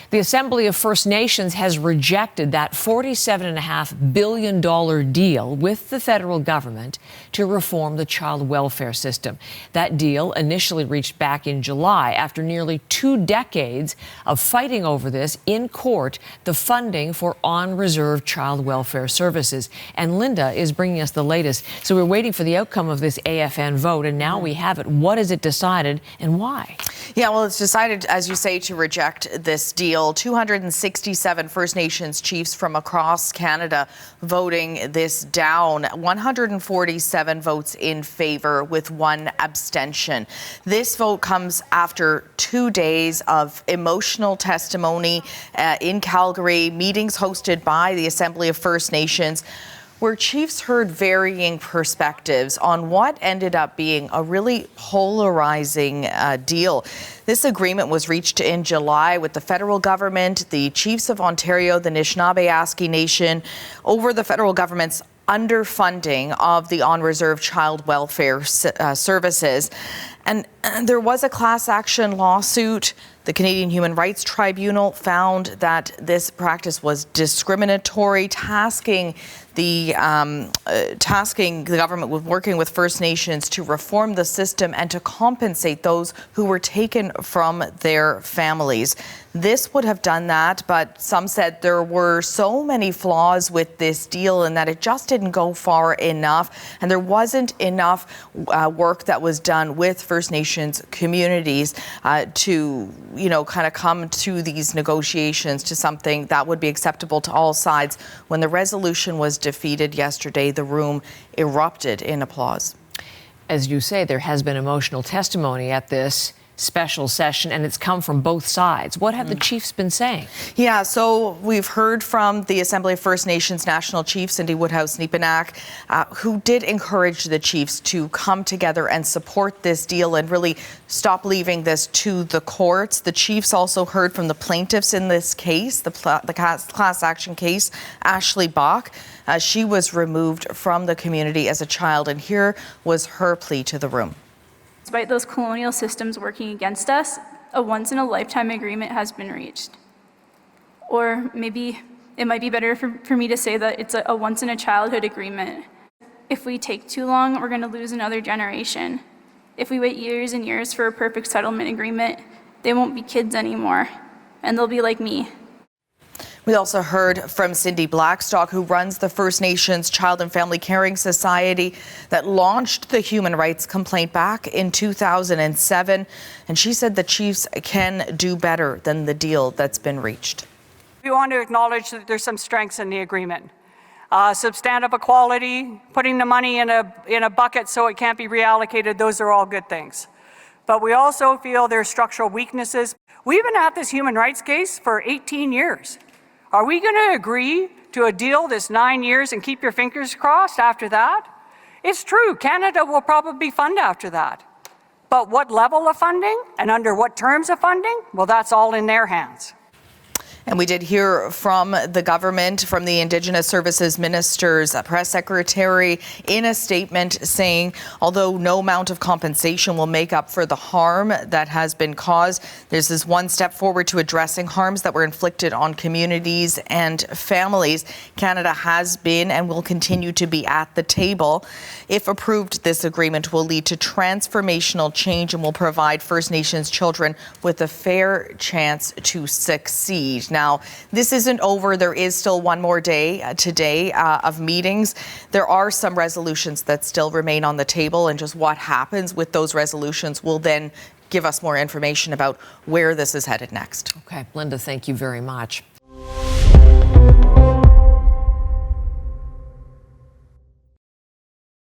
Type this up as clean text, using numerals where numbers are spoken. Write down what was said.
The Assembly of First Nations has rejected that $47.5 billion deal with the federal government to reform the child welfare system. That deal initially reached back in July after nearly 2 decades of fighting over this in court, the funding for on-reserve child welfare services. And Linda is bringing us the latest. So we're waiting for the outcome of this AFN vote, and now we have it. What is it decided and why? Yeah, well, it's decided, as you say, to reject this deal. 267 First Nations chiefs from across Canada voting this down. 147 votes in favor with 1 abstention. This vote comes after 2 days of emotional testimony in Calgary, meetings hosted by the Assembly of First Nations, where chiefs heard varying perspectives on what ended up being a really polarizing deal. This agreement was reached in July with the federal government, the chiefs of Ontario, the Anishinaabe Nation, over the federal government's underfunding of the on-reserve child welfare services. And there was a class action lawsuit. The Canadian Human Rights Tribunal found that this practice was discriminatory, tasking the government with working with First Nations to reform the system and to compensate those who were taken from their families. This would have done that, but some said there were so many flaws with this deal and that it just didn't go far enough, and there wasn't enough work that was done with First Nations communities to, kind of come to these negotiations to something that would be acceptable to all sides. When the resolution was defeated yesterday, the room erupted in applause. As you say, there has been emotional testimony at this special session, and it's come from both sides. What have the chiefs been saying? Yeah, so we've heard from the Assembly of First Nations National Chief, Cindy Woodhouse-Neepanak, who did encourage the chiefs to come together and support this deal and really stop leaving this to the courts. The chiefs also heard from the plaintiffs in this case, the class action case, Ashley Bach. She was removed from the community as a child, and here was her plea to the room. Despite those colonial systems working against us, a once-in-a-lifetime agreement has been reached. Or maybe it might be better for me to say that it's a once-in-a-childhood agreement. If we take too long, we're going to lose another generation. If we wait years and years for a perfect settlement agreement, they won't be kids anymore, and they'll be like me. We also heard from Cindy Blackstock, who runs the First Nations Child and Family Caring Society that launched the human rights complaint back in 2007. And she said the chiefs can do better than the deal that's been reached. We want to acknowledge that there's some strengths in the agreement. Substantive equality, putting the money in a bucket so it can't be reallocated, those are all good things. But we also feel there's structural weaknesses. We've been at this human rights case for 18 years. Are we going to agree to a deal this 9 years and keep your fingers crossed after that? It's true, Canada will probably fund after that. But what level of funding and under what terms of funding? Well, that's all in their hands. And we did hear from the government, from the Indigenous Services Minister's press secretary in a statement saying, although no amount of compensation will make up for the harm that has been caused, this is one step forward to addressing harms that were inflicted on communities and families. Canada has been and will continue to be at the table. If approved, this agreement will lead to transformational change and will provide First Nations children with a fair chance to succeed. Now, this isn't over. There is still one more day today of meetings. There are some resolutions that still remain on the table, and just what happens with those resolutions will then give us more information about where this is headed next. Okay, Linda, thank you very much.